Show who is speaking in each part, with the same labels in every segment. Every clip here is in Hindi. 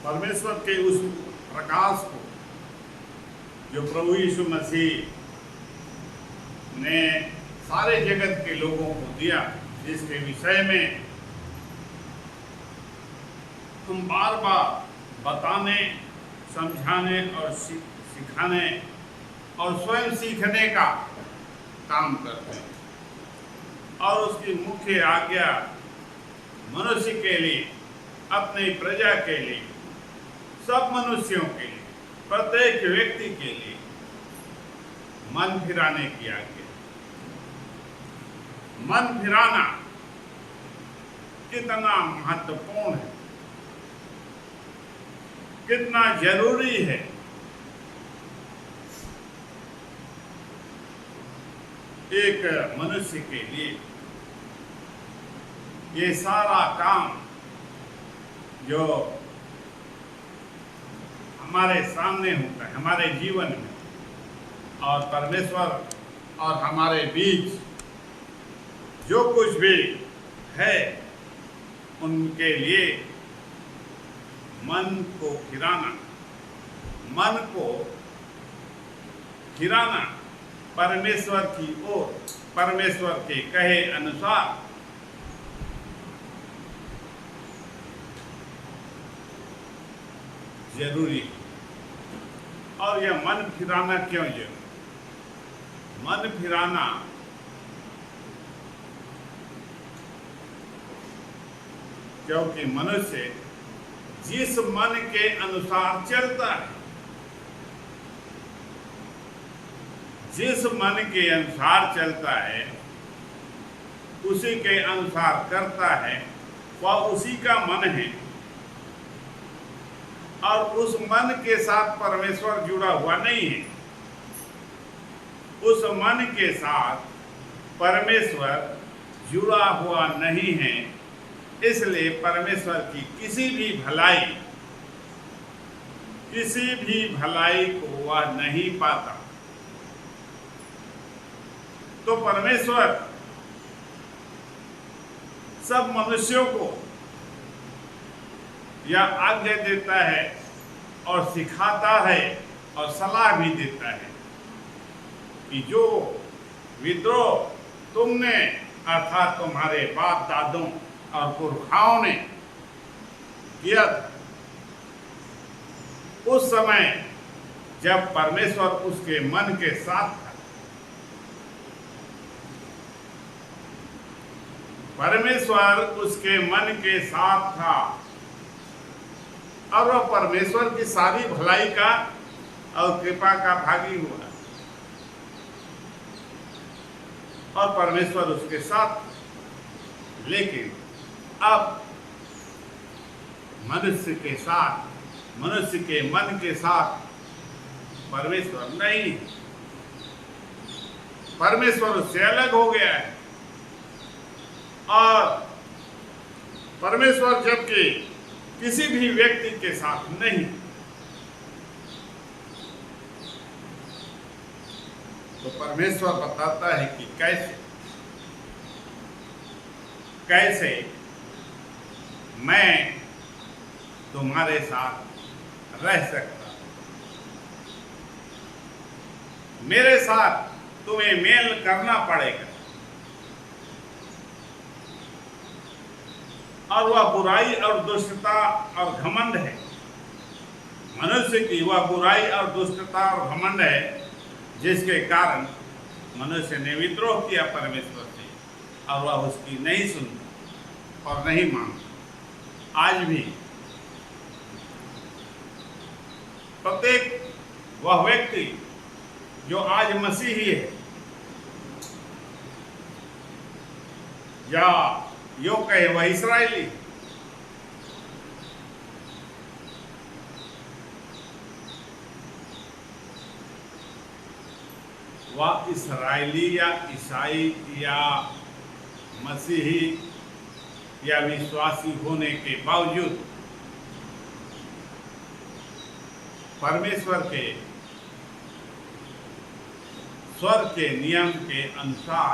Speaker 1: परमेश्वर के उस प्रकाश को जो प्रभु यीशु मसीह ने सारे जगत के लोगों को दिया, जिसके विषय में हम बार बार बताने, समझाने और सिखाने और स्वयं सीखने का काम करते हैं। और उसकी मुख्य आज्ञा मनुष्य के लिए, अपनी प्रजा के लिए, सब मनुष्यों के लिए, प्रत्येक व्यक्ति के लिए मन फिराने की आज्ञा। मन फिराना कितना महत्वपूर्ण है, कितना जरूरी है। एक मनुष्य के लिए ये सारा काम जो हमारे सामने होता है, हमारे जीवन में, और परमेश्वर और हमारे बीच जो कुछ भी है, उनके लिए मन को फिराना परमेश्वर की ओर, परमेश्वर के कहे अनुसार जरूरी है। और यह मन फिराना क्यों जरूरी? मन फिराना क्योंकि मनुष्य जिस मन के अनुसार चलता है, जिस मन के अनुसार चलता है, उसी के अनुसार करता है, वह उसी का मन है। और उस मन के साथ परमेश्वर जुड़ा हुआ नहीं है। उस मन के साथ परमेश्वर जुड़ा हुआ नहीं है, इसलिए परमेश्वर की किसी भी भलाई को वह नहीं पाता। तो परमेश्वर सब मनुष्यों को यह आज्ञा देता है और सिखाता है और सलाह भी देता है कि जो विद्रोह तुमने, अर्थात तुम्हारे बाप दादों और पुरखाओं ने किया था, उस समय जब परमेश्वर उसके मन के साथ था, परमेश्वर उसके मन के साथ था, और वह परमेश्वर की सारी भलाई का और कृपा का भागी हुआ, और परमेश्वर उसके साथ। लेकिन अब मनुष्य के मन के साथ परमेश्वर नहीं, परमेश्वर उससे अलग हो गया है। और परमेश्वर जबकि किसी भी व्यक्ति के साथ नहीं, तो परमेश्वर बताता है कि कैसे मैं तुम्हारे साथ रह सकता हूं। मेरे साथ तुम्हें मेल करना पड़ेगा। और वह बुराई और दुष्टता और घमंड है, मनुष्य की वह बुराई और दुष्टता और घमंड है, जिसके कारण मनुष्य ने विद्रोह किया परमेश्वर से, और वह उसकी नहीं सुनता और नहीं मानता। आज भी प्रत्येक वह व्यक्ति जो आज मसीही है, या यो कहे वह इस्राएली, वह इस्राएली या ईसाई या मसीही या विश्वासी होने के बावजूद परमेश्वर के स्वर के नियम के अनुसार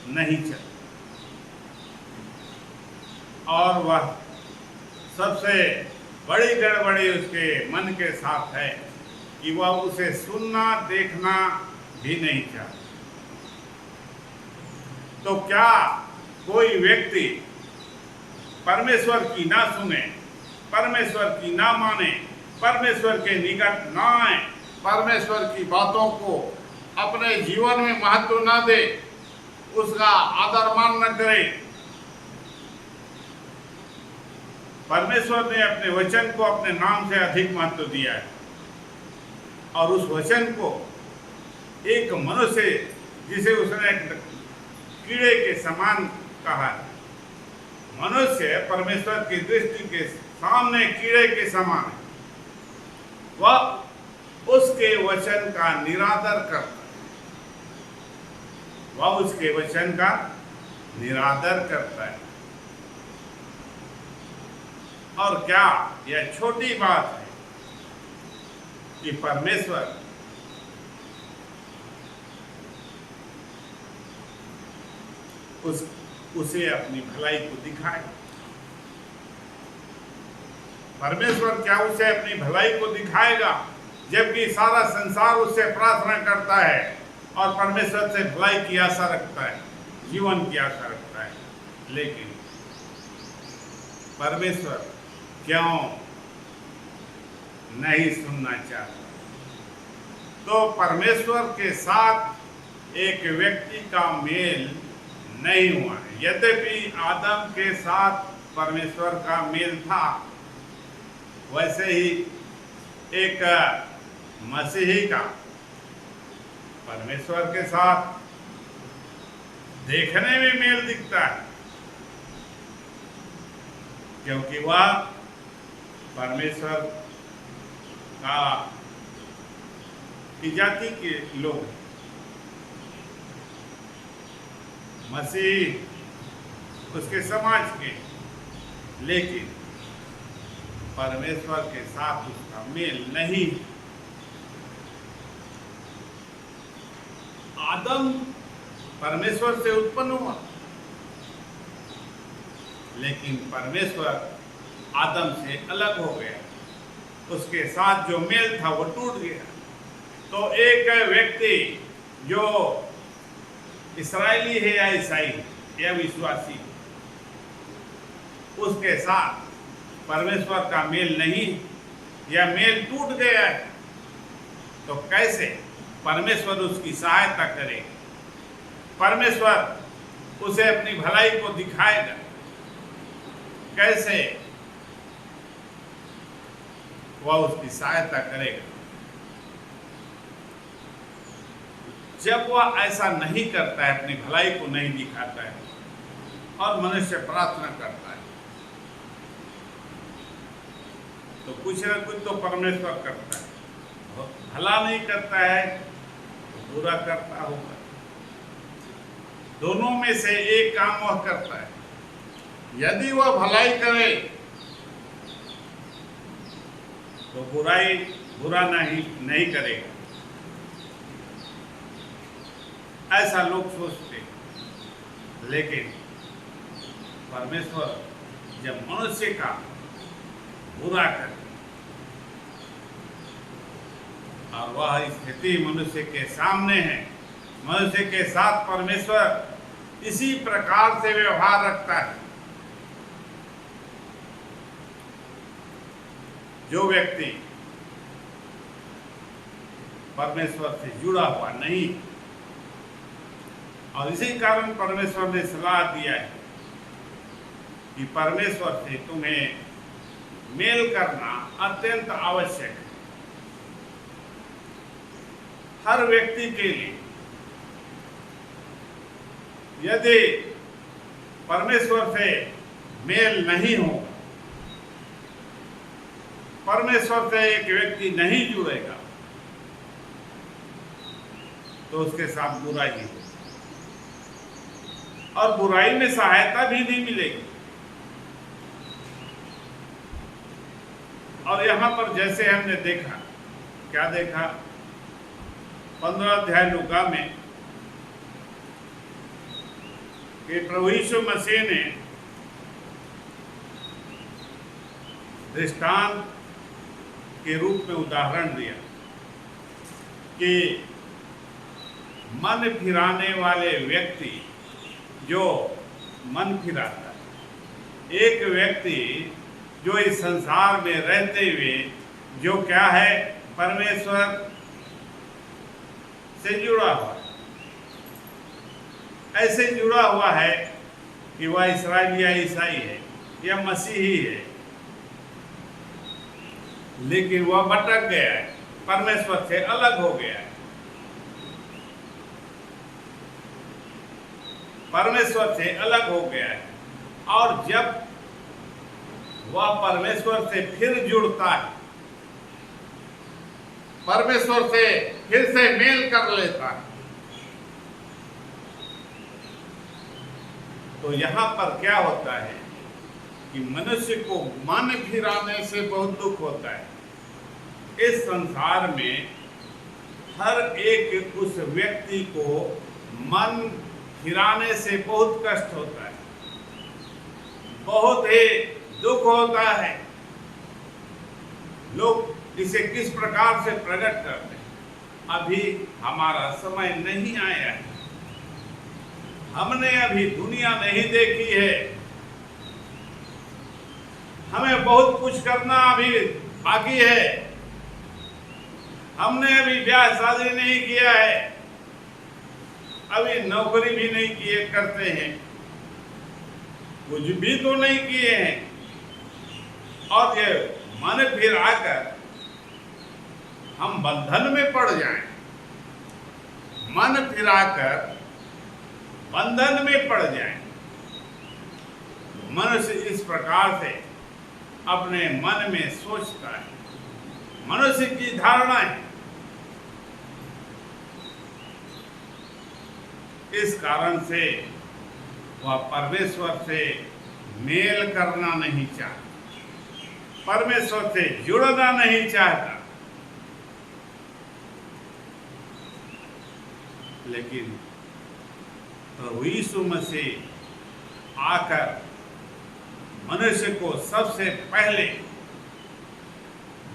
Speaker 1: नहीं चलता, और वह सबसे बड़ी गड़बड़ी उसके मन के साथ है कि वह उसे सुनना देखना भी नहीं चाहता। तो क्या कोई व्यक्ति परमेश्वर की ना सुने, परमेश्वर की ना माने, परमेश्वर के निकट ना आए, परमेश्वर की बातों को अपने जीवन में महत्व ना दे, उसका आदर मान न करे? परमेश्वर ने अपने वचन को अपने नाम से अधिक महत्व दिया है और उस वचन को एक मनुष्य जिसे उसने कीड़े के समान कहा है। मनुष्य परमेश्वर की दृष्टि के सामने कीड़े के समान है। वह उसके वचन का निरादर करता है, वह उसके वचन का निरादर करता है। और क्या यह छोटी बात है कि परमेश्वर उसे अपनी भलाई को दिखाए? परमेश्वर क्या उसे अपनी भलाई को दिखाएगा जबकि सारा संसार उससे प्रार्थना करता है और परमेश्वर से भलाई की आशा रखता है, जीवन की आशा रखता है? लेकिन परमेश्वर क्यों नहीं सुनना चाहता? तो परमेश्वर के साथ एक व्यक्ति का मेल नहीं हुआ है। यद्यपि आदम के साथ परमेश्वर का मेल था, वैसे ही एक मसीही का परमेश्वर के साथ देखने में मेल दिखता है, क्योंकि वह परमेश्वर का की जाति के लोग हैं। मसीह उसके समाज के, लेकिन परमेश्वर के साथ उसका मेल नहीं। आदम परमेश्वर से उत्पन्न हुआ, लेकिन परमेश्वर आदम से अलग हो गया, उसके साथ जो मेल था वो टूट गया। तो एक व्यक्ति जो इस्राएली है या ईसाई या विश्वासी, उसके साथ परमेश्वर का मेल नहीं या मेल टूट गया है, तो कैसे परमेश्वर उसकी सहायता करेगा? परमेश्वर उसे अपनी भलाई को दिखाएगा? कैसे वह उसकी सहायता करेगा? जब वह ऐसा नहीं करता है, अपनी भलाई को नहीं दिखाता है और मनुष्य प्रार्थना करता है, तो कुछ न कुछ तो परमेश्वर करता है। भला नहीं करता है तो बुरा करता होगा। दोनों में से एक काम वह करता है। यदि वह भलाई करे तो बुरा नहीं करेगा, ऐसा लोग सोचते हैं। लेकिन परमेश्वर जब मनुष्य का बुरा करे और वह स्थिति मनुष्य के सामने है, मनुष्य के साथ परमेश्वर इसी प्रकार से व्यवहार रखता है। जो व्यक्ति परमेश्वर से जुड़ा हुआ नहीं, और इसी कारण परमेश्वर ने सलाह दिया है कि परमेश्वर से तुम्हें मेल करना अत्यंत आवश्यक है। हर व्यक्ति के लिए यदि परमेश्वर से मेल नहीं हो, परमेश्वर से एक व्यक्ति नहीं जुड़ेगा, तो उसके साथ बुराई होगी और बुराई में सहायता भी नहीं मिलेगी। और यहाँ पर जैसे हमने देखा, क्या देखा, 15 अध्याय लूका में कि प्रभु यीशु मसीह ने दृष्टांत के रूप में उदाहरण दिया कि मन फिराने वाले व्यक्ति जो मन फिराता है, एक व्यक्ति जो इस संसार में रहते हुए जो क्या है, परमेश्वर से जुड़ा हुआ है, ऐसे जुड़ा हुआ है कि वह इस्राएली या ईसाई है या मसीही है, लेकिन वह भटक गया है, परमेश्वर से अलग हो गया है। परमेश्वर से अलग हो गया है, और जब वह परमेश्वर से फिर जुड़ता है, परमेश्वर से फिर से मेल कर लेता है, तो यहां पर क्या होता है कि मनुष्य को मन फिराने से बहुत दुख होता है। इस संसार में हर एक उस व्यक्ति को मन फिराने से बहुत कष्ट होता है, बहुत ही दुख होता है। लोग इसे किस प्रकार से प्रकट करते हैं, अभी हमारा समय नहीं आया है, हमने अभी दुनिया नहीं देखी है, हमें बहुत कुछ करना अभी बाकी है, हमने अभी ब्याह शादी नहीं किया है, अभी नौकरी भी नहीं किए करते हैं, कुछ भी तो नहीं किए हैं, और ये मन फिर आकर हम बंधन में पड़ जाएं, मन फिराकर बंधन में पड़ जाएं। मनुष्य इस प्रकार से अपने मन में सोचता है, मनुष्य की धारणाएं, इस कारण से वह परमेश्वर से मेल करना नहीं चाहता, परमेश्वर से जुड़ना नहीं चाहता। लेकिन प्रभु यीशु मसीह आकर मनुष्य को सबसे पहले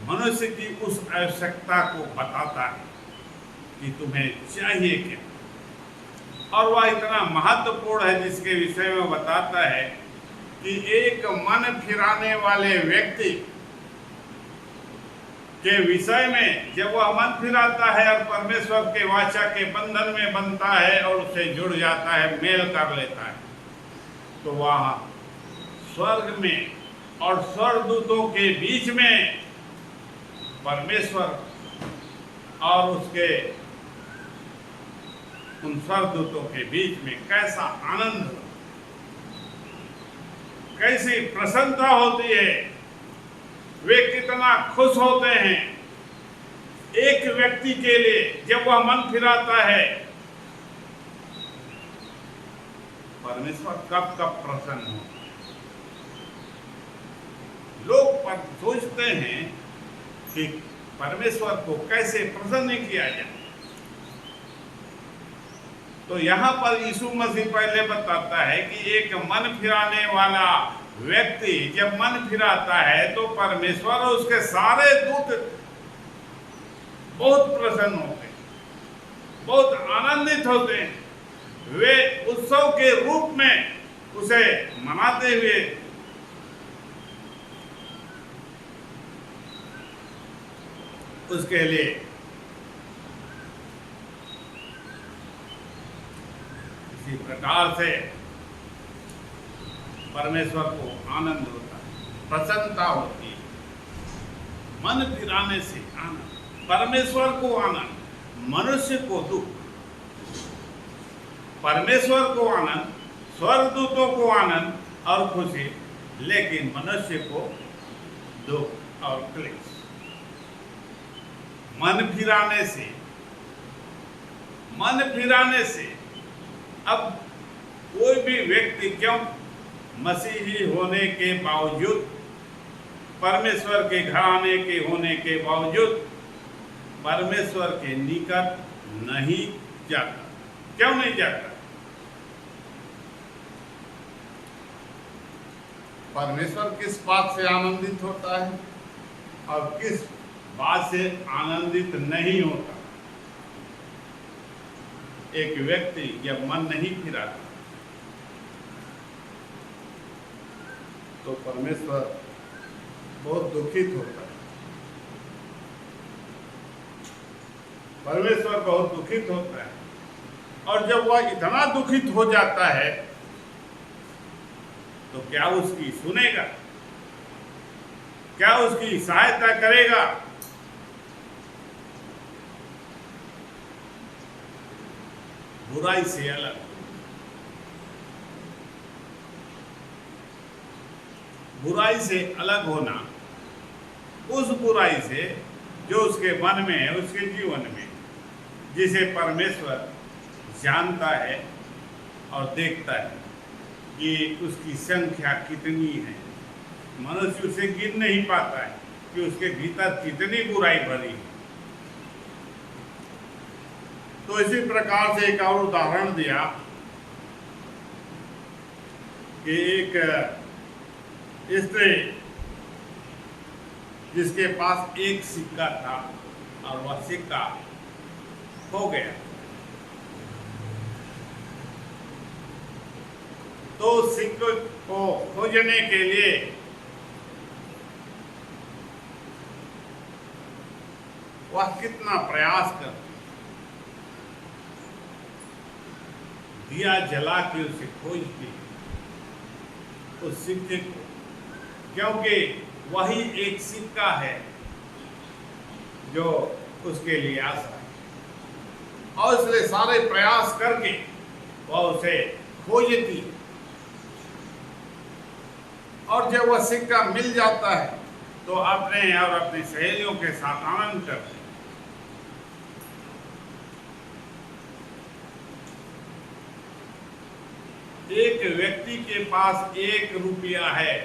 Speaker 1: मनुष्य की उस आवश्यकता को बताता है कि तुम्हें चाहिए क्या, और वह इतना महत्वपूर्ण है जिसके विषय में बताता है कि एक मन फिराने वाले व्यक्ति के विषय में जब वह मन फिराता है और परमेश्वर के वाचा के बंधन में बनता है और उससे जुड़ जाता है, मेल कर लेता है, तो वह स्वर्ग में और स्वर्गदूतों के बीच में परमेश्वर और उसके उन स्वर्गदूतों के बीच में कैसा आनंद, कैसी प्रसन्नता होती है, वे कितना खुश होते हैं एक व्यक्ति के लिए जब वह मन फिराता है। परमेश्वर कब कब प्रसन्न हो। लोग सोचते हैं कि परमेश्वर को कैसे प्रसन्न किया जाए, तो यहाँ पर यीशु मसीह पहले बताता है कि एक मन फिराने वाला व्यक्ति जब मन फिराता है तो परमेश्वर और उसके सारे दूत बहुत प्रसन्न होते हैं, बहुत आनंदित होते हैं, वे उत्सव के रूप में उसे मनाते हुए उसके लिए इसी प्रकार से परमेश्वर को आनंद होता है, प्रसन्नता होती है। मन फिराने से आनंद, परमेश्वर को आनंद, मनुष्य को दुख। परमेश्वर को आनंद, स्वर्गदूतों को आनंद और खुशी, लेकिन मनुष्य को दुख और क्लेश। मन फिराने से अब कोई भी व्यक्ति क्यों मसीही होने के बावजूद, परमेश्वर के घराने के होने के बावजूद परमेश्वर के निकट नहीं जाता। क्यों नहीं जाता? परमेश्वर किस बात से आनंदित होता है और किस बात से आनंदित नहीं होता। एक व्यक्ति जब मन नहीं फिराता तो परमेश्वर बहुत दुखित होता है। परमेश्वर बहुत दुखित होता है और जब वह इतना दुखित हो जाता है तो क्या उसकी सुनेगा, क्या उसकी सहायता करेगा? बुराई से अलग, बुराई से अलग होना, उस बुराई से जो उसके मन में है, उसके जीवन में, जिसे परमेश्वर जानता है और देखता है कि उसकी संख्या कितनी है। मनुष्य उसे गिन नहीं पाता है कि उसके भीतर कितनी बुराई भरी है। तो इसी प्रकार से एक और उदाहरण दिया कि एक स्त्री जिसके पास एक सिक्का था और वह सिक्का खो गया, तो सिक्के को खोजने के लिए वह कितना प्रयास करती, दिया जला के उसे खोजती उस सिक्के को, क्योंकि वही एक सिक्का है जो उसके लिए आशा है। और इसलिए सारे प्रयास करके वह उसे खोजती और जब वह सिक्का मिल जाता है तो अपने और अपनी सहेलियों के साथ आनंद करते। एक व्यक्ति के पास 1 रुपया है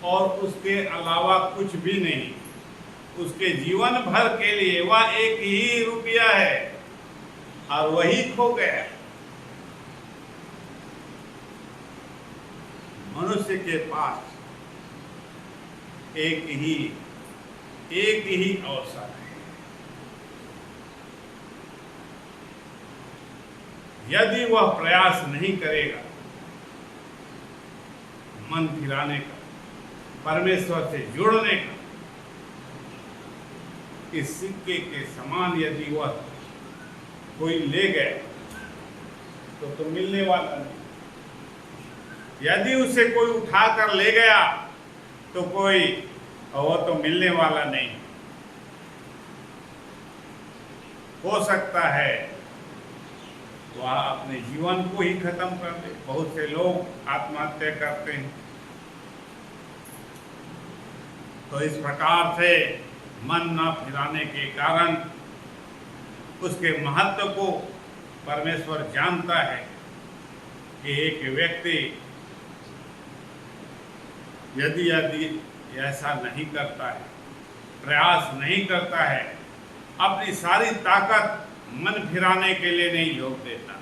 Speaker 1: और उसके अलावा कुछ भी नहीं, उसके जीवन भर के लिए वह 1 ही रुपया है और वही खो गया। मनुष्य के पास एक ही अवसर है। यदि वह प्रयास नहीं करेगा मन फिराने का, परमेश्वर से जुड़ने का, इस सिक्के के समान यदि वह कोई ले गया तो मिलने वाला नहीं। यदि उसे कोई उठाकर ले गया तो वो तो मिलने वाला नहीं। हो सकता है वह अपने जीवन को ही खत्म कर दे। बहुत से लोग आत्महत्या करते हैं। तो इस प्रकार से मन न फिराने के कारण उसके महत्व को परमेश्वर जानता है कि एक व्यक्ति यदि ऐसा नहीं करता है, प्रयास नहीं करता है, अपनी सारी ताकत मन फिराने के लिए नहीं झोंक देता,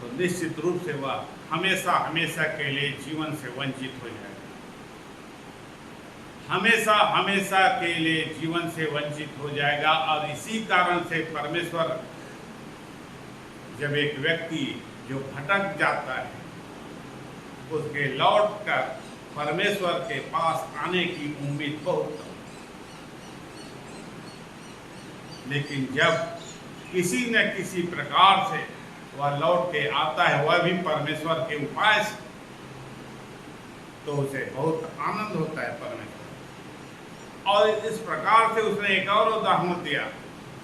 Speaker 1: तो निश्चित रूप से वह हमेशा हमेशा के लिए जीवन से वंचित हो जाएगा। हमेशा हमेशा के लिए जीवन से वंचित हो जाएगा। और इसी कारण से परमेश्वर जब एक व्यक्ति जो भटक जाता है उसके लौटकर परमेश्वर के पास आने की उम्मीद बहुत कम, लेकिन जब किसी न किसी प्रकार से वह लौट के आता है, वह भी परमेश्वर के उपाय से, तो उसे बहुत आनंद होता है परमेश्वर। और इस प्रकार से उसने एक और उदाहरण दिया,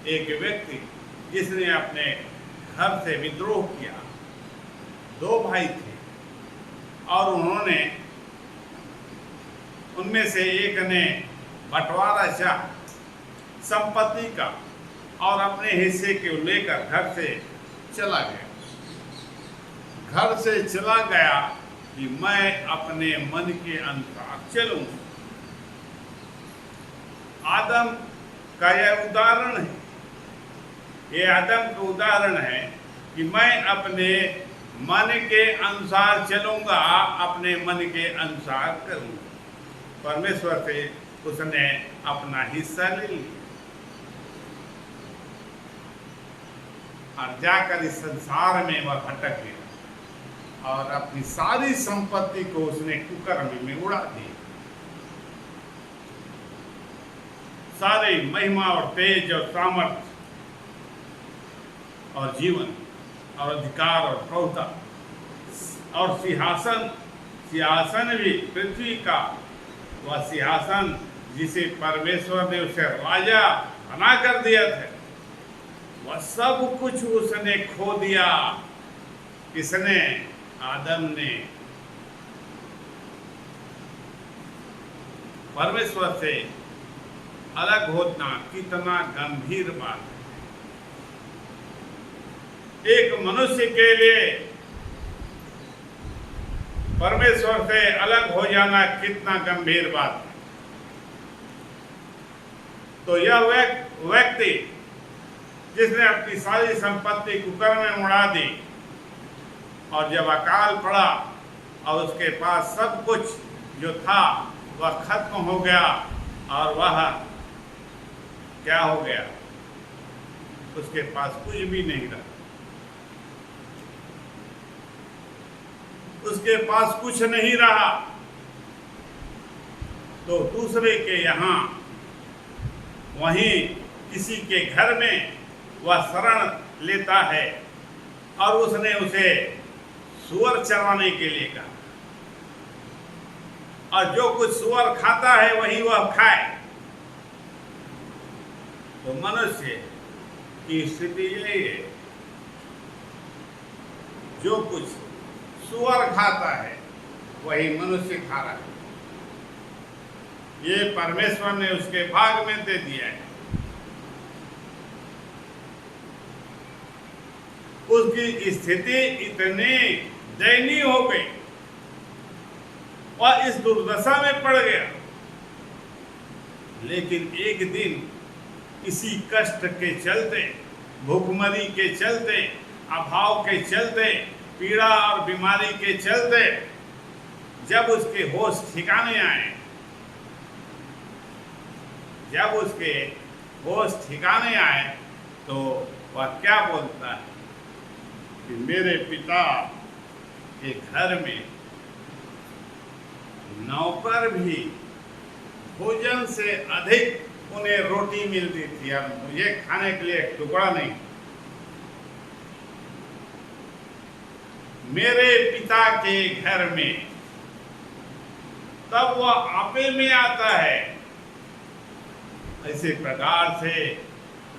Speaker 1: एक व्यक्ति जिसने अपने घर से विद्रोह किया। 2 भाई थे और उनमें से एक ने बंटवारा चाहा संपत्ति का और अपने हिस्से को लेकर घर से चला गया। घर से चला गया कि मैं अपने मन के अनुसार चलूं। आदम का यह उदाहरण है, ये आदम का उदाहरण है कि मैं अपने मन के अनुसार चलूंगा, अपने मन के अनुसार करूंगा। परमेश्वर से उसने अपना हिस्सा ले लिया और जाकर इस संसार में वह भटक गया और अपनी सारी संपत्ति को उसने कुकर्म में उड़ा दी। सारे महिमा और तेज और सामर्थ्य और जीवन और अधिकार और प्रभुता और सिंहासन भी पृथ्वी का, वह सिंहासन जिसे परमेश्वर ने उसे राजा बना कर दिया था, वह सब कुछ उसने खो दिया। किसने? आदम ने। परमेश्वर से अलग होना कितना गंभीर बात है। एक मनुष्य के लिए परमेश्वर से अलग हो जाना कितना गंभीर बात है। तो यह व्यक्ति जिसने अपनी सारी संपत्ति कुकर में उड़ा दी और जब अकाल पड़ा और उसके पास सब कुछ जो था वह खत्म हो गया और वह क्या हो गया? उसके पास कुछ भी नहीं रहा। उसके पास कुछ नहीं रहा तो दूसरे के यहाँ, वहीं किसी के घर में वह शरण लेता है और उसने उसे सुअर चराने के लिए कहा, और जो कुछ सुअर खाता है वही वह खाए। तो मनुष्य की स्थिति यही है, जो कुछ सुअर खाता है वही मनुष्य खा रहा है। ये परमेश्वर ने उसके भाग में दे दिया है। उसकी स्थिति इतनी दयनीय हो गई और इस दुर्दशा में पड़ गया। लेकिन एक दिन इसी कष्ट के चलते, भूखमरी के चलते, अभाव के चलते, पीड़ा और बीमारी के चलते, जब उसके होश ठिकाने आए, जब उसके होश ठिकाने आए तो वह क्या बोलता है कि मेरे पिता के घर में नौकर भी भोजन से अधिक उन्हें रोटी मिलती थी और मुझे खाने के लिए एक टुकड़ा नहीं। मेरे पिता के घर में तब वह आपे में आता है। ऐसे प्रकार से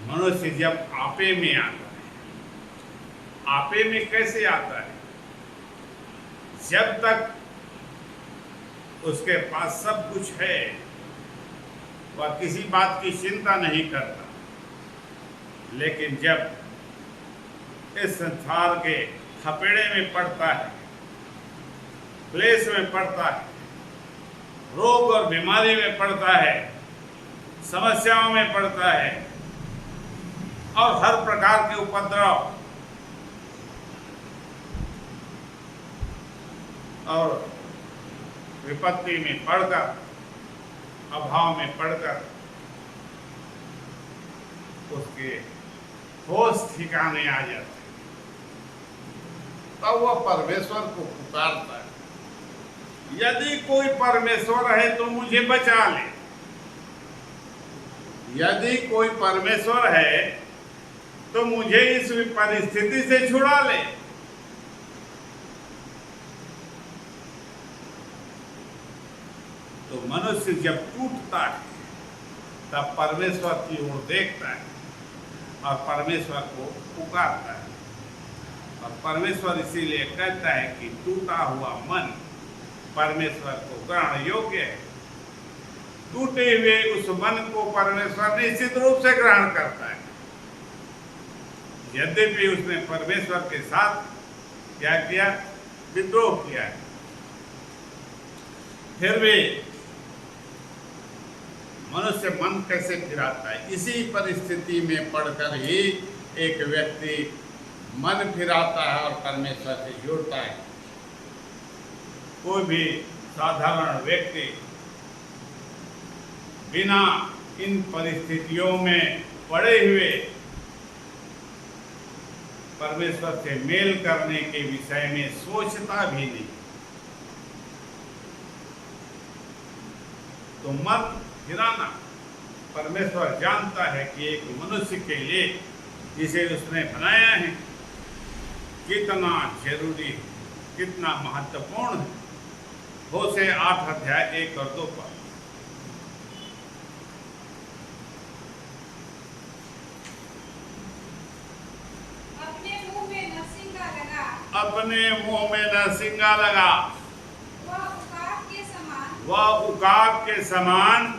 Speaker 1: मनुष्य जब आपे में आता है, आपे में कैसे आता है? जब तक उसके पास सब कुछ है वह किसी बात की चिंता नहीं करता, लेकिन जब इस संसार के थपेड़े में पड़ता है, क्लेश में पड़ता है, रोग और बीमारी में पड़ता है, समस्याओं में पड़ता है और हर प्रकार के उपद्रव और विपत्ति में पड़कर, अभाव में पड़कर उसके होश ठिकाने आ जाते, तब वह परमेश्वर को पुकारता है, यदि कोई परमेश्वर है तो मुझे बचा ले। यदि कोई परमेश्वर है तो मुझे इस परिस्थिति से छुड़ा ले। तो मनुष्य जब टूटता है तब परमेश्वर की ओर देखता है और परमेश्वर को पुकारता है, और परमेश्वर इसीलिए कहता है कि टूटा हुआ मन परमेश्वर को ग्रहण योग्य है। टूटे हुए उस मन को परमेश्वर निश्चित रूप से ग्रहण करता है। यद्यपि उसने परमेश्वर के साथ क्या किया? विद्रोह किया है, फिर भी मनुष्य मन कैसे फिराता है? इसी परिस्थिति में पड़कर ही एक व्यक्ति मन फिराता है और परमेश्वर से जुड़ता है। कोई भी साधारण व्यक्ति बिना इन परिस्थितियों में पड़े हुए परमेश्वर से मेल करने के विषय में सोचता भी नहीं। तो मन फिराना परमेश्वर जानता है कि एक मनुष्य के लिए जिसे उसने बनाया है कितना जरूरी है, कितना महत्वपूर्ण है। होशे 8 अध्याय 1 और 2 पर
Speaker 2: अपने मुंह में नरसिंगा लगा,
Speaker 1: अपने मुंह में नरसिंगा लगा,
Speaker 2: वह उकाब के समान,
Speaker 1: वह उकाब के समान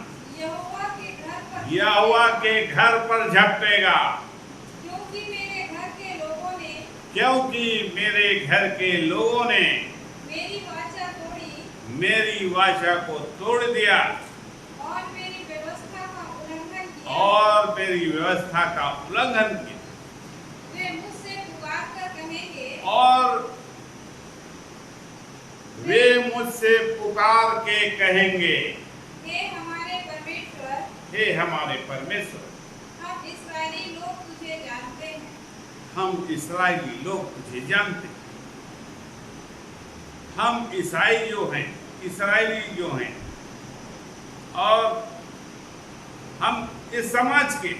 Speaker 1: यहोवा के घर पर झपटेगा।
Speaker 2: क्योंकि मेरे घर के लोगों ने,
Speaker 1: क्योंकि मेरे घर के लोगों ने
Speaker 2: मेरी वाचा तोड़ी,
Speaker 1: मेरी वाचा को तोड़ दिया
Speaker 2: और मेरी व्यवस्था का उल्लंघन किया,
Speaker 1: और मेरी व्यवस्था का उल्लंघन किया।
Speaker 2: वे मुझसे पुकार कर कहेंगे,
Speaker 1: और वे मुझसे पुकार के कहेंगे,
Speaker 2: हे हमारे परमेश्वर,
Speaker 1: हे हमारे परमेश्वर,
Speaker 2: हम इस्राएली लोग तुझे जानते हैं।
Speaker 1: हम इस्राएली लोग तुझे जानते हैं। हम ईसाई जो हैं, इस्राएली जो हैं, और हम इस समाज के,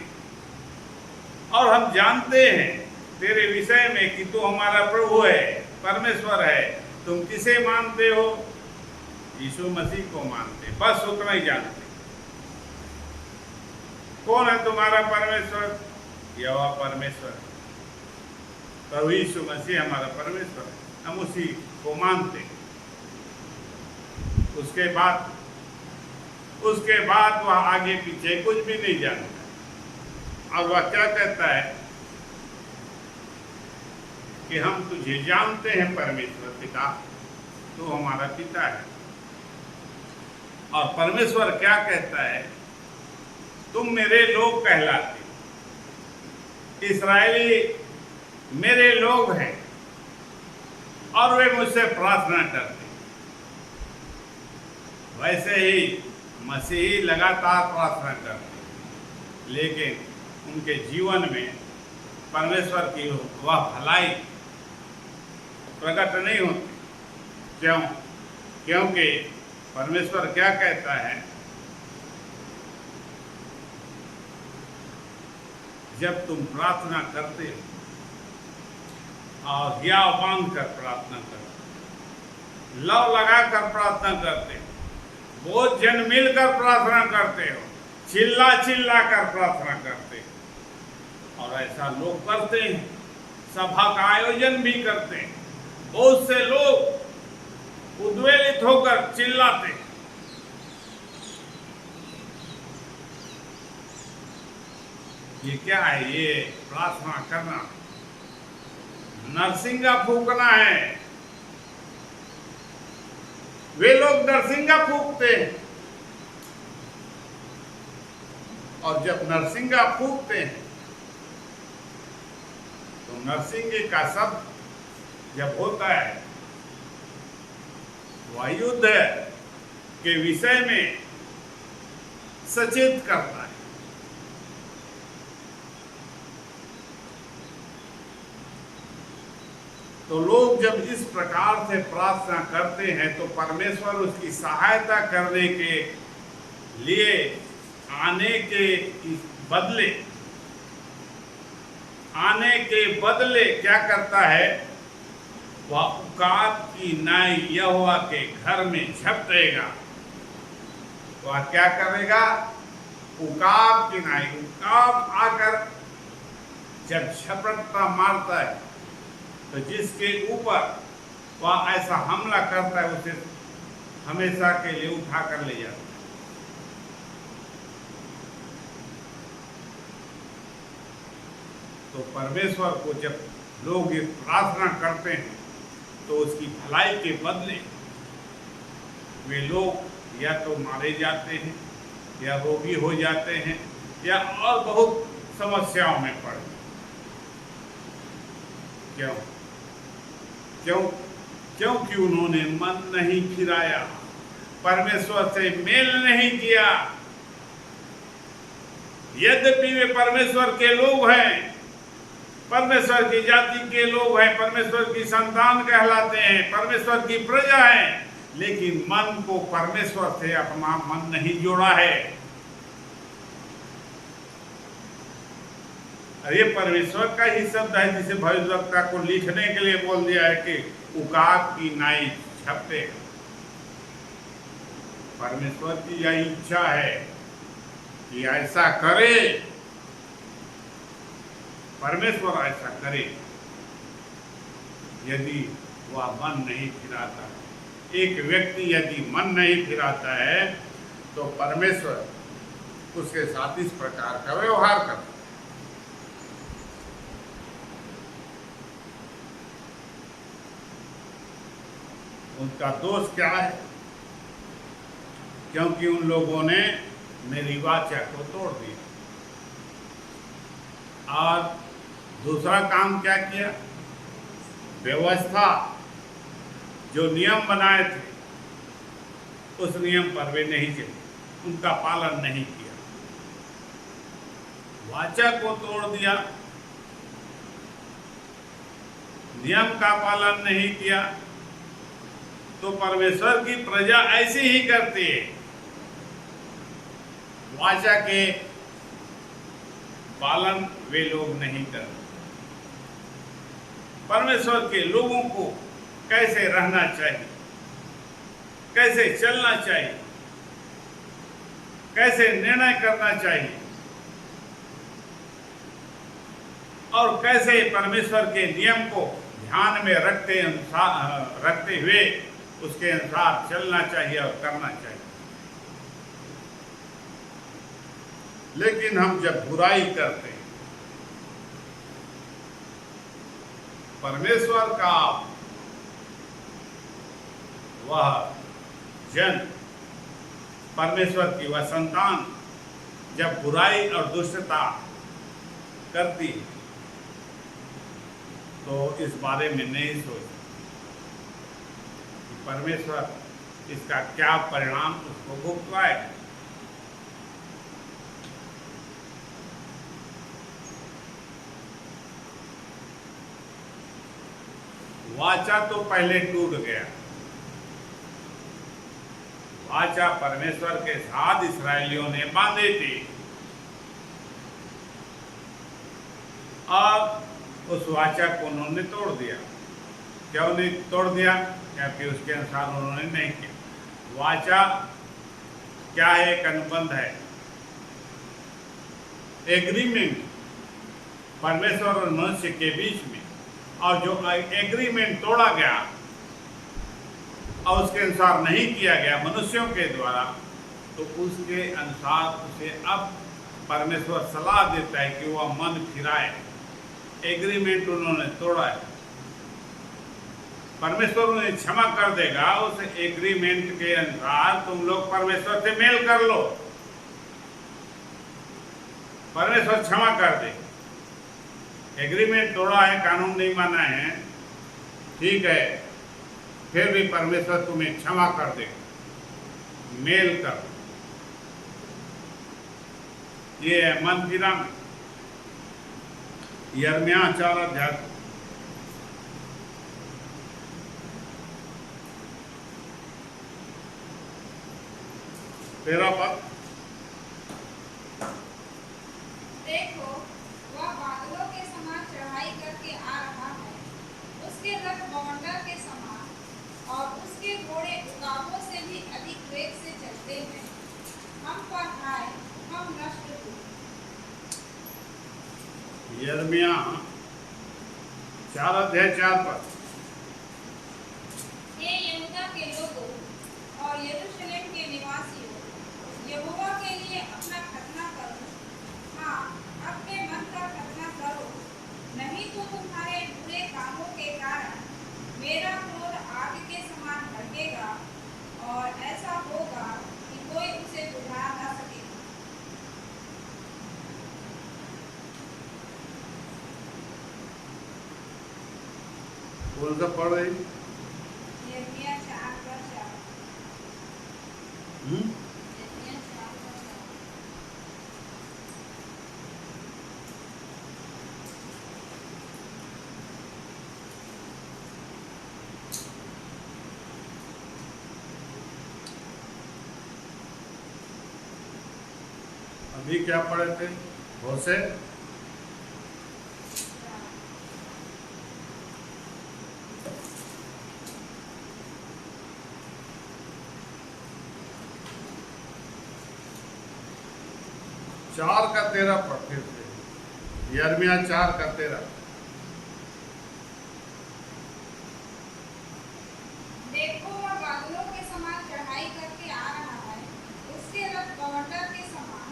Speaker 1: और हम जानते हैं तेरे विषय में कि तू हमारा प्रभु है, परमेश्वर है। तुम किसे मानते हो? यीशु मसीह को मानते, बस उतना ही जानते। कौन है तुम्हारा परमेश्वर? यहोवा परमेश्वर है। प्रभु यीशु मसीह हमारा परमेश्वर है, हम उसी को मानते। उसके बाद वह आगे पीछे कुछ भी नहीं जानता। और वह क्या कहता है कि हम तुझे जानते हैं परमेश्वर पिता, तू हमारा पिता है। और परमेश्वर क्या कहता है? तुम मेरे लोग कहलाते, इस्राएली मेरे लोग हैं और वे मुझसे प्रार्थना करते। वैसे ही मसीही लगातार प्रार्थना करते, लेकिन उनके जीवन में परमेश्वर की वह भलाई प्रकट नहीं होती। क्यों? क्योंकि परमेश्वर क्या कहता है? जब तुम प्रार्थना करते हो और हियाव बांध कर प्रार्थना करते, लव लगाकर प्रार्थना करते हो, बहुत जन मिलकर प्रार्थना करते हो, चिल्ला चिल्ला कर प्रार्थना करते हो, और ऐसा लोग करते हैं, सभा का आयोजन भी करते हैं। बहुत से लोग उद्वेलित होकर चिल्लाते हैं। ये क्या है? ये प्रार्थना करना, नरसिंगा फूकना है। वे लोग नरसिंगा फूकते हैं, और जब नरसिंगा फूकते हैं तो नरसिंगे का शब्द जब होता है वह युद्ध के विषय में सचेत करता है। तो लोग जब इस प्रकार से प्रार्थना करते हैं तो परमेश्वर उसकी सहायता करने के लिए आने के बदले क्या करता है? वह उकाब की नाई यहोवा के घर में झपटेगा। वह क्या करेगा? उकाब की नाई, उकाब आकर जब झपटता मारता है तो जिसके ऊपर वह ऐसा हमला करता है उसे हमेशा के लिए उठा कर ले जाता है। तो परमेश्वर को जब लोग ये प्रार्थना करते हैं तो उसकी भलाई के बदले वे लोग या तो मारे जाते हैं, या रोगी हो जाते हैं, या और बहुत समस्याओं में पड़ते। क्यों क्यों क्योंकि उन्होंने मन नहीं फिराया, परमेश्वर से मेल नहीं किया। यद्यपि वे परमेश्वर के लोग हैं, परमेश्वर की जाति के लोग हैं, परमेश्वर की संतान कहलाते हैं, परमेश्वर की प्रजा हैं, लेकिन मन को परमेश्वर से अपना मन नहीं जोड़ा है। ये परमेश्वर का ही शब्द है जिसे भविष्यवक्ता को लिखने के लिए बोल दिया है कि उकाब की नाई छपे। परमेश्वर की यह इच्छा है कि ऐसा करे, परमेश्वर ऐसा करे यदि वह मन नहीं फिराता। एक व्यक्ति यदि मन नहीं फिराता है तो परमेश्वर उसके साथ इस प्रकार का व्यवहार करता है। उनका दोष क्या है? क्योंकि उन लोगों ने मेरी वाचा को तोड़ दिया। और दूसरा काम क्या किया? व्यवस्था, जो नियम बनाए थे उस नियम पर वे नहीं चले, उनका पालन नहीं किया, वाचा को तोड़ दिया, नियम का पालन नहीं किया। तो परमेश्वर की प्रजा ऐसे ही करती है, वाचा के पालन वे लोग नहीं करते। परमेश्वर के लोगों को कैसे रहना चाहिए, कैसे चलना चाहिए, कैसे निर्णय करना चाहिए और कैसे परमेश्वर के नियम को ध्यान में रखते हुए उसके अनुसार चलना चाहिए और करना चाहिए। लेकिन हम जब बुराई करते हैं, परमेश्वर का वह जन, परमेश्वर की वह संतान जब बुराई और दुष्टता करती तो इस बारे में नहीं सोचती कि परमेश्वर इसका क्या परिणाम उसको भुगतवाए। वाचा तो पहले टूट गया। वाचा परमेश्वर के साथ इस्राएलियों ने बांधे थे और उस वाचा को उन्होंने तोड़ दिया। क्यों नहीं तोड़ दिया? क्योंकि उसके अनुसार उन्होंने नहीं किया। वाचा क्या है? एक अनुबंध है, एग्रीमेंट परमेश्वर और मनुष्य के बीच में। और जो एग्रीमेंट तोड़ा गया और उसके अनुसार नहीं किया गया मनुष्यों के द्वारा, तो उसके अनुसार उसे अब परमेश्वर सलाह देता है कि वह मन फिराए। एग्रीमेंट उन्होंने तोड़ा है, परमेश्वर उन्हें क्षमा कर देगा। उस एग्रीमेंट के अनुसार तुम लोग परमेश्वर से मेल कर लो, परमेश्वर क्षमा कर दे। एग्रीमेंट तोड़ा है, कानून नहीं माना है, ठीक है, फिर भी परमेश्वर तुम्हें क्षमा कर देगा, मेल कर। ये है मन फिराना। यिर्मयाह 4 अध्याय 13 पद।
Speaker 2: देखो, वह बादलों के समान चढ़ाई करके आ रहा है, उसके रथ बवंडर के समान और उसके घोड़े उकाबों से भी अधिक वेग से चलते हैं। हम पर आए, हम नष्ट हुए।
Speaker 1: यिर्मयाह 4 अध्याय 4 पद।
Speaker 2: हे यहूदा के लोगों और यरूशलेम के निवासियों, यहोवा के लिए अपना खतना करो। हाँ, अपने मन का खतना करो, नहीं तो तुम्हारे बुरे कामों के कारण मेरा क्रोध आग के समान भड़केगा और ऐसा होगा कि कोई उसे बुझा ना सके।
Speaker 1: कौन सा पढ़ रही?
Speaker 2: यिर्मयाह 4:4।
Speaker 1: हम्म?
Speaker 2: यिर्मयाह 4:4।
Speaker 1: अभी क्या पढ़े थे? होशे? चार का 13 पढ़ फिर से। यिर्मयाह 4:13।
Speaker 2: देखो वह बादलों के समान चढ़ाई करके आ रहा है, उसके रथ बवंडर के समान,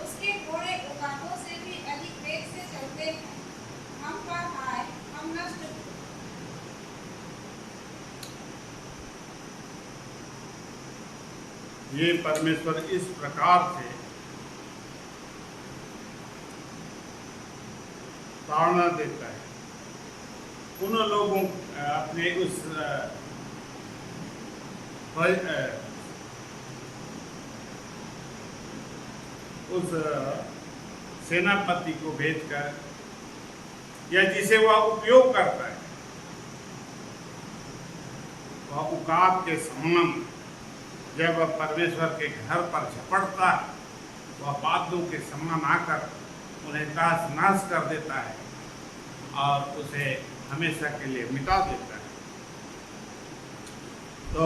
Speaker 2: उसके घोड़े उकाबों से भी अधिक वेग से चलते हैं। हम पर हाय, हम नष्ट हुए।
Speaker 1: ये परमेश्वर इस प्रकार से ताड़ना देता है उन लोगों अपने उस सेनापति को भेजकर, या जिसे वह उपयोग करता है, वह उकाब के समान जब वह परमेश्वर के घर पर झपटता है, वह बादलों के समान आकर उन्हें तहस नहस कर देता है और उसे हमेशा के लिए मिटा देता है। तो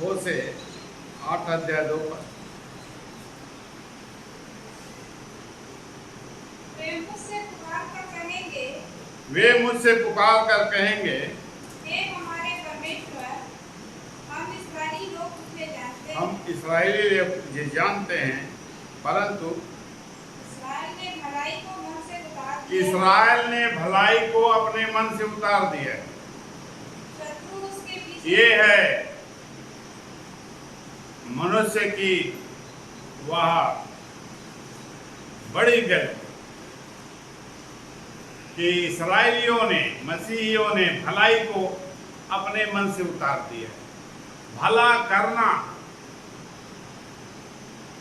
Speaker 1: होशे 8:2
Speaker 2: वे मुझसे पुकार कर कहेंगे,
Speaker 1: वे मुझसे पुकार कर कहेंगे,
Speaker 2: हे हमारे परमेश्वर, हम इस्राएली लोग तुझे जानते
Speaker 1: हम
Speaker 2: हैं।
Speaker 1: इस्राएली ये जानते हैं, परंतु
Speaker 2: इस्राएल ने भलाई को मन से उतार दिया है।
Speaker 1: इस्राएल ने भलाई को अपने मन से उतार दिया है।
Speaker 2: शत्रु उसके पीछे
Speaker 1: ये है मनुष्य की वह बड़ी गलती कि इस्राएलियों ने, मसीहियों ने भलाई को अपने मन से उतार दिया। भला करना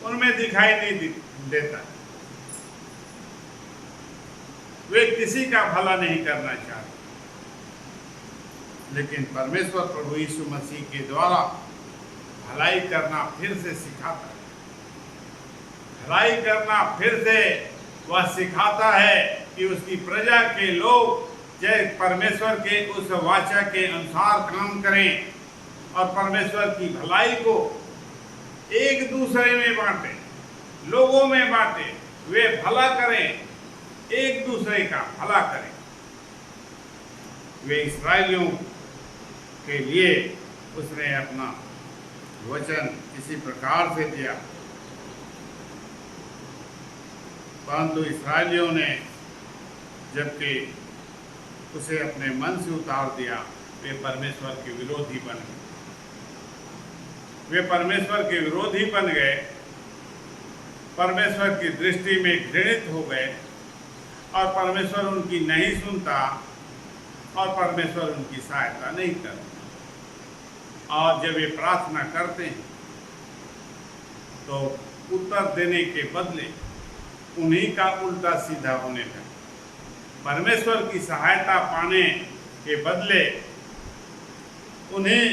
Speaker 1: उनमें दिखाई नहीं देता। वे किसी का भला नहीं करना चाहते, लेकिन परमेश्वर प्रभु यीशु मसीह के द्वारा भलाई करना फिर से सिखाता है। भलाई करना फिर से वह सिखाता है कि उसकी प्रजा के लोग जय परमेश्वर के उस वाचा के अनुसार काम करें और परमेश्वर की भलाई को एक दूसरे में बांटे, लोगों में बांटे। वे भला करें, एक दूसरे का भला करें। वे इस्राएलियों के लिए उसने अपना वचन इसी प्रकार से दिया, परंतु इस्राएलियों ने जबकि उसे अपने मन से उतार दिया, वे परमेश्वर के विरोधी बन गए। वे परमेश्वर के विरोधी बन गए, परमेश्वर की दृष्टि में घृणित हो गए और परमेश्वर उनकी नहीं सुनता और परमेश्वर उनकी सहायता नहीं करता। और जब वे प्रार्थना करते हैं तो उत्तर देने के बदले उन्हीं का उल्टा सीधा होने लगा। परमेश्वर की सहायता पाने के बदले उन्हीं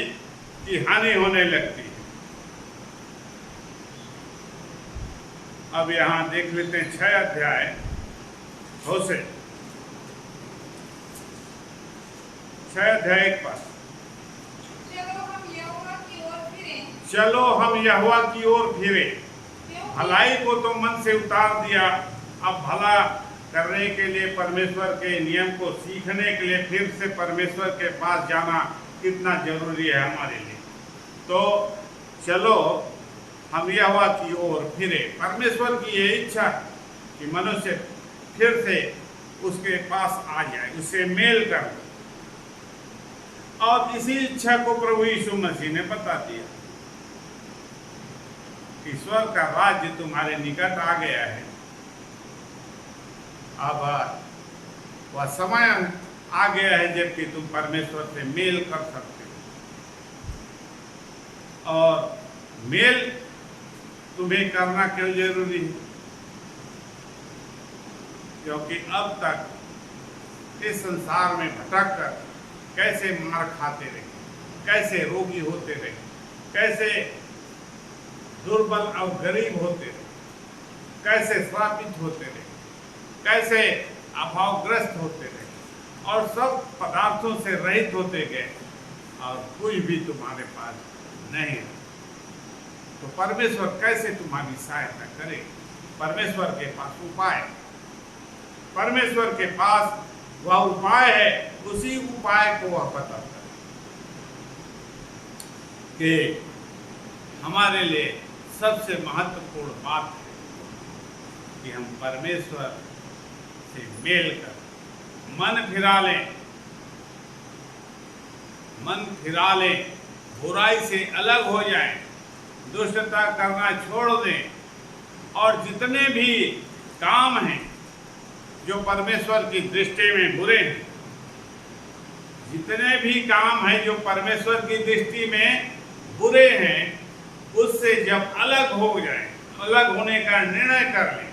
Speaker 1: की हानि होने लगती है। अब यहाँ देख लेते हैं 6 अध्याय होशे 6 अध्याय 1 पद। चलो हम यहोवा की ओर फिरे। भलाई को तो मन से उतार दिया, अब भला करने के लिए परमेश्वर के नियम को सीखने के लिए फिर से परमेश्वर के पास जाना कितना जरूरी है हमारे लिए। तो चलो हम यहोवा की ओर फिरे। परमेश्वर की ये इच्छा है कि मनुष्य फिर से उसके पास आ जाए, उससे मेल कर ले। और इसी इच्छा को प्रभु यीशु मसीह ने बता दिया। ईश्वर का राज्य तुम्हारे निकट आ गया है। अब वह समय आ गया है जबकि तुम परमेश्वर से मेल कर सकते हो। और मेल तुम्हें करना क्यों जरूरी है? क्योंकि अब तक इस संसार में भटक कर कैसे मार खाते रहे, कैसे रोगी होते रहे, कैसे दुर्बल और गरीब होते रहे, कैसे श्रापित होते रहे, कैसे अभावग्रस्त होते रहे और सब पदार्थों से रहित होते गए और कुछ भी तुम्हारे पास नहीं है। तो परमेश्वर कैसे तुम्हारी सहायता करे? परमेश्वर के पास उपाय, परमेश्वर के पास वह उपाय है। उसी उपाय को वह बताता है कि हमारे लिए सबसे महत्वपूर्ण बात है कि हम परमेश्वर से मेल कर मन फिरा लें, बुराई से अलग हो जाएं, दुष्टता करना छोड़ दें और जितने भी काम हैं जो परमेश्वर की दृष्टि में बुरे हैं, जितने भी काम हैं जो परमेश्वर की दृष्टि में बुरे हैं, उससे जब अलग हो जाए, अलग होने का निर्णय कर लें,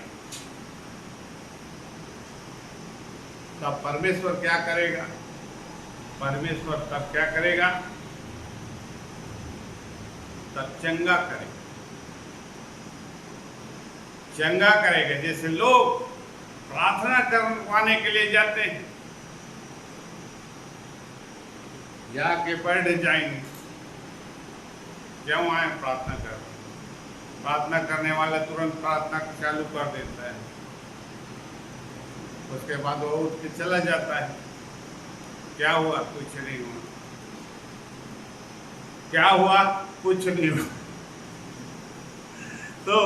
Speaker 1: तब परमेश्वर क्या करेगा? परमेश्वर तब क्या करेगा? तब चंगा करेगा। जैसे लोग प्रार्थना करवाने के लिए जाते हैं, जाके बैठ जाएंगे, क्यों आए? प्रार्थना करने वाला तुरंत प्रार्थना चालू कर देता है, उसके बाद वो उठ के चला जाता है। क्या हुआ? कुछ नहीं हुआ। क्या हुआ? कुछ नहीं हुआ। तो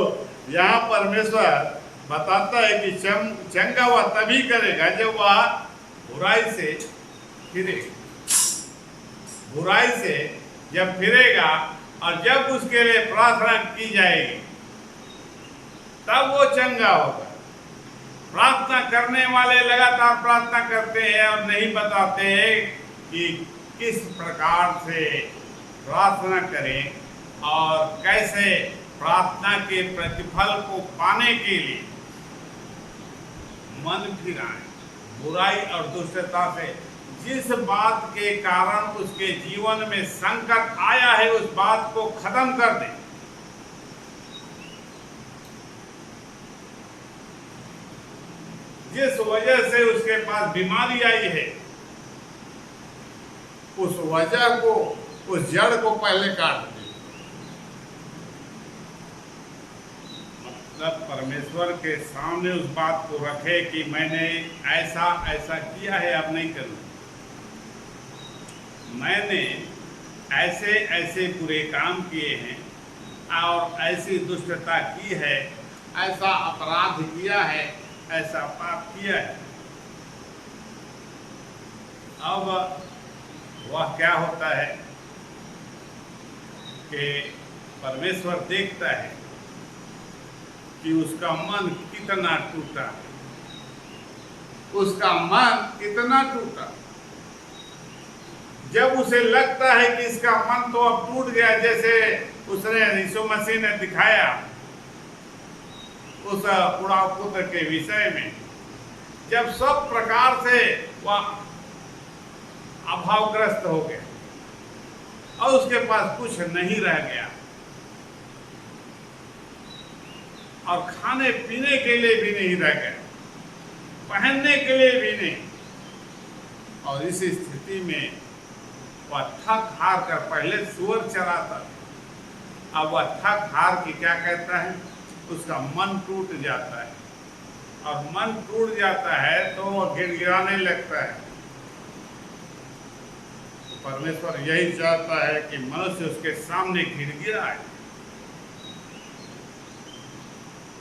Speaker 1: यहाँ परमेश्वर बताता है कि चंगा वह तभी करेगा जब वह बुराई से जब फिरेगा और जब उसके लिए प्रार्थना की जाएगी तब वो चंगा होगा। प्रार्थना करने वाले लगातार प्रार्थना करते हैं और नहीं बताते हैं कि किस प्रकार से प्रार्थना करें और कैसे प्रार्थना के प्रतिफल को पाने के लिए मन फिराएं, बुराई और दुष्टता से। जिस बात के कारण उसके जीवन में संकट आया है उस बात को खत्म कर दें। जिस वजह से उसके पास बीमारी आई है उस वजह को, उस जड़ को पहले काट दें। मतलब परमेश्वर के सामने उस बात को रखे कि मैंने ऐसा ऐसा किया है, अब नहीं करूँगा। मैंने ऐसे ऐसे बुरे काम किए हैं और ऐसी दुष्टता की है, ऐसा अपराध किया है, ऐसा पाप किया है। अब वह क्या होता है कि परमेश्वर देखता है कि उसका मन कितना टूटा, उसका मन कितना टूटा। जब उसे लगता है कि इसका मन तो अब टूट गया, जैसे उसने यीशु मसीह ने दिखाया उस उड़ाव पुत्र के विषय में, जब सब प्रकार से वह अभावग्रस्त हो गया और उसके पास कुछ नहीं रह गया और खाने पीने के लिए भी नहीं रह गया, पहनने के लिए भी नहीं। और इस स्थिति में वह थक हार कर, पहले सुअर चराता था, अब वह थक हार के क्या कहता है? उसका मन टूट जाता है और मन टूट जाता है तो वह गिड़गिड़ाने लगता है। तो परमेश्वर यही चाहता है कि मनुष्य उसके सामने गिड़गिड़ाए।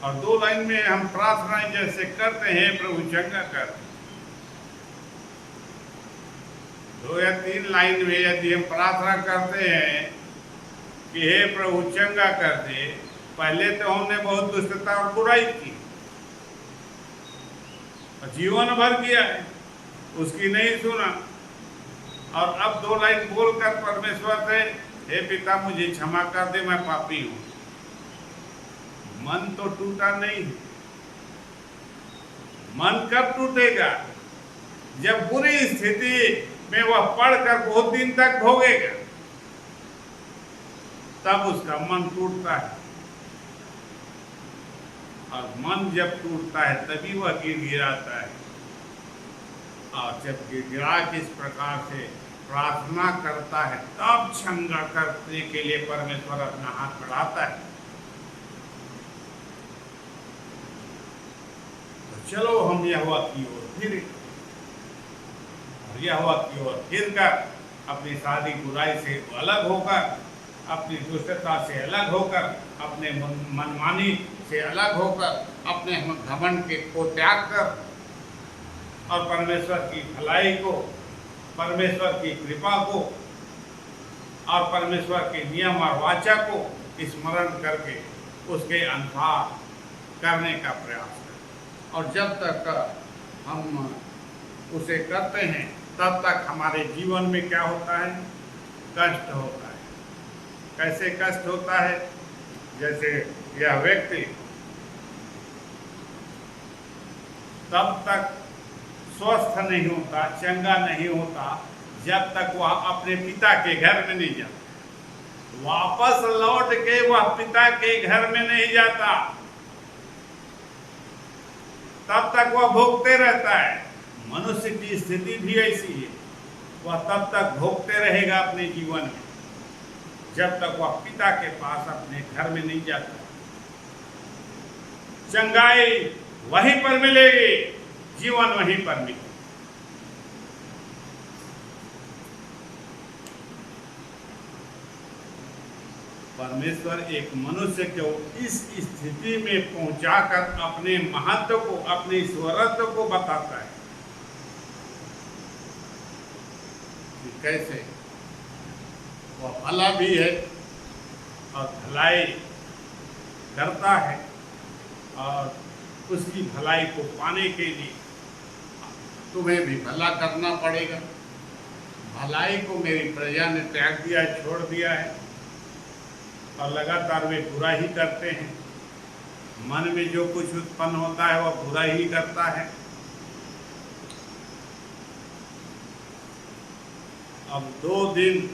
Speaker 1: और 2 लाइन में हम प्रार्थनाएं जैसे करते हैं, प्रभु चंगा कर, 2 या 3 लाइन में यदि हम प्रार्थना करते हैं कि हे प्रभु चंगा कर दे, पहले तो हमने बहुत दुष्टता और बुराई की, जीवन भर किया है, उसकी नहीं सुना, और अब 2 लाइन बोलकर परमेश्वर से हे पिता मुझे क्षमा कर दे, मैं पापी हूं, मन तो टूटा नहीं। मन कब टूटेगा? जब बुरी स्थिति में वह पढ़कर बहुत दिन तक भोगेगा, तब उसका मन टूटता है। और मन जब टूटता है तभी वह गिड़गिड़ाता है। और जब गिड़गिड़ा किस प्रकार से प्रार्थना करता है, तब क्षमा करने के लिए परमेश्वर अपना हाथ बढ़ाता है। तो चलो हम यहोवा की ओर फिर, यहोवा की ओर फिरकर अपनी सारी बुराई से अलग होकर, अपनी दुष्टता से अलग होकर, अपने मनमानी से अलग होकर, अपने घमंड को त्याग कर, और परमेश्वर की भलाई को, परमेश्वर की कृपा को और परमेश्वर के नियम और वाचा को स्मरण करके उसके अनुसार करने का प्रयास करें। और जब तक हम उसे करते हैं, तब तक हमारे जीवन में क्या होता है? कष्ट होता है। कैसे कष्ट होता है? जैसे यह व्यक्ति तब तक स्वस्थ नहीं होता, चंगा नहीं होता, जब तक वह अपने पिता के घर में नहीं जाता। वापस लौट के वह पिता के घर में नहीं जाता, तब तक वह भोगते रहता है। मनुष्य की स्थिति भी ऐसी है, वह तब तक भोगते रहेगा अपने जीवन में, जब तक वह पिता के पास अपने घर में नहीं जाता। चंगाई वहीं पर मिलेगी, जीवन वहीं पर मिलेगा। परमेश्वर एक मनुष्य को इस स्थिति में पहुंचाकर अपने महत्व को, अपने ईश्वरत्व को बताता है कि कैसे वह भला भी है और भलाई करता है, और उसकी भलाई को पाने के लिए तुम्हें भी भला करना पड़ेगा। भलाई को मेरी प्रजा ने त्याग दिया, छोड़ दिया है, और लगातार वे बुरा ही करते हैं। मन में जो कुछ उत्पन्न होता है वह बुरा ही करता है। अब 2 दिन,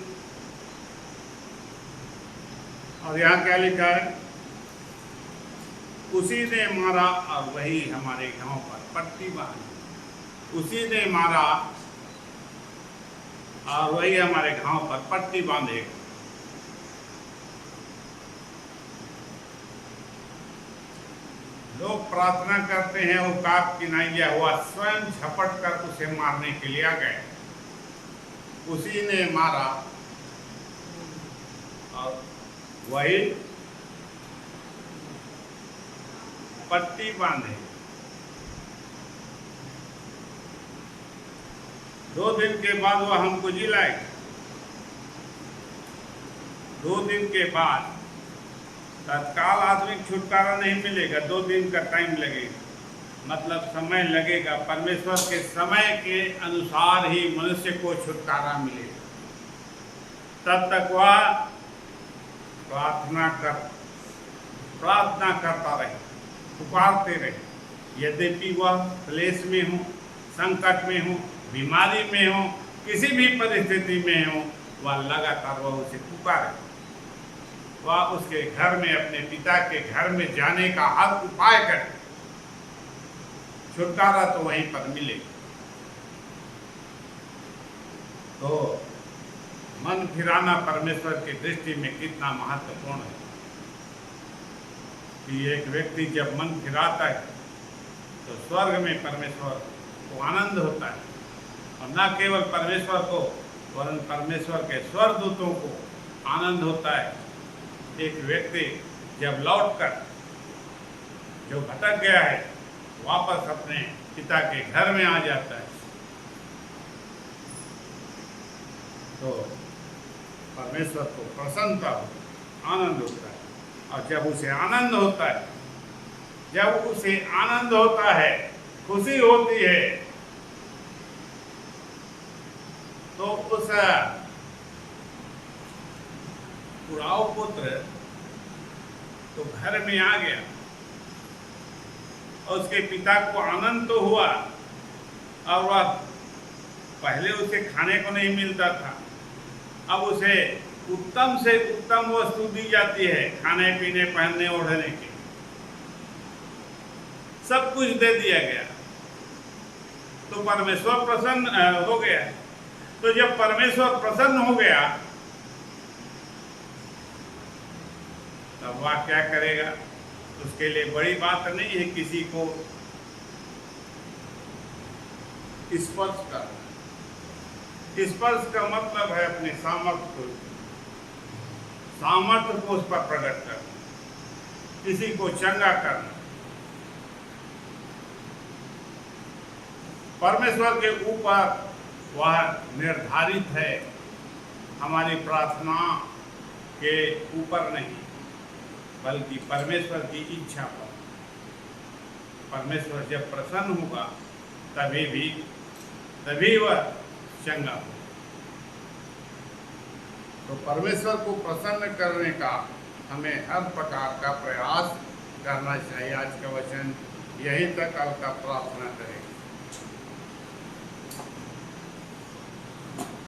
Speaker 1: और यहाँ क्या लिखा है? उसी ने मारा और वही हमारे गांव पर पट्टी बांधी। उसी ने मारा और वही हमारे गांव पर पट्टी बांधेगा। लोग प्रार्थना करते हैं, वो काप किनाया हुआ स्वयं झपट कर उसे मारने के लिए आ गए। उसी ने मारा और वही पट्टी बांधे। 2 दिन के बाद वह हमको जिलाएगा। 2 दिन के बाद तत्काल आदमी छुटकारा नहीं मिलेगा, 2 दिन का टाइम लगेगा, मतलब समय लगेगा। परमेश्वर के समय के अनुसार ही मनुष्य को छुटकारा मिलेगा। तब तक वह प्रार्थना करता रहे, पुकारते रहे। यद्यपि वह क्लेश में हो, संकट में हो, बीमारी में हो, किसी भी परिस्थिति में हो, वह लगातार वह उसे पुकारे। वह उसके घर में, अपने पिता के घर में जाने का हर उपाय करे। छुटकारा तो वहीं पर मिलेगा। तो मन फिराना परमेश्वर की दृष्टि में कितना महत्वपूर्ण है कि एक व्यक्ति जब मन फिराता है तो स्वर्ग में परमेश्वर को आनंद होता है, और न केवल परमेश्वर को वरन परमेश्वर के स्वर्गदूतों को आनंद होता है। एक व्यक्ति जब लौटकर, जो भटक गया है, वापस अपने पिता के घर में आ जाता है, तो परमेश्वर को प्रसन्नता होती है, आनंद होता है। और जब उसे आनंद होता है, जब उसे आनंद होता है, खुशी होती है, तो उस पुराव पुत्र तो घर में आ गया और उसके पिता को आनंद तो हुआ, और वह पहले उसे खाने को नहीं मिलता था, अब उसे उत्तम से उत्तम वस्तु दी जाती है, खाने पीने पहनने ओढ़ने की, सब कुछ दे दिया गया। तो परमेश्वर प्रसन्न हो गया। तो जब परमेश्वर प्रसन्न हो गया तब वह क्या करेगा? उसके लिए बड़ी बात नहीं है किसी को स्पर्श करना। स्पर्श का मतलब है अपने सामर्थ्य को उस पर प्रकट करना, किसी को चंगा करना। परमेश्वर के ऊपर वह निर्धारित है, हमारी प्रार्थना के ऊपर नहीं, बल्कि परमेश्वर की इच्छा पर। परमेश्वर जब प्रसन्न होगा तभी वह चंगा हो। तो परमेश्वर को प्रसन्न करने का हमें हर प्रकार का प्रयास करना चाहिए। आज का वचन यहीं तक, कल का प्रार्थना करें।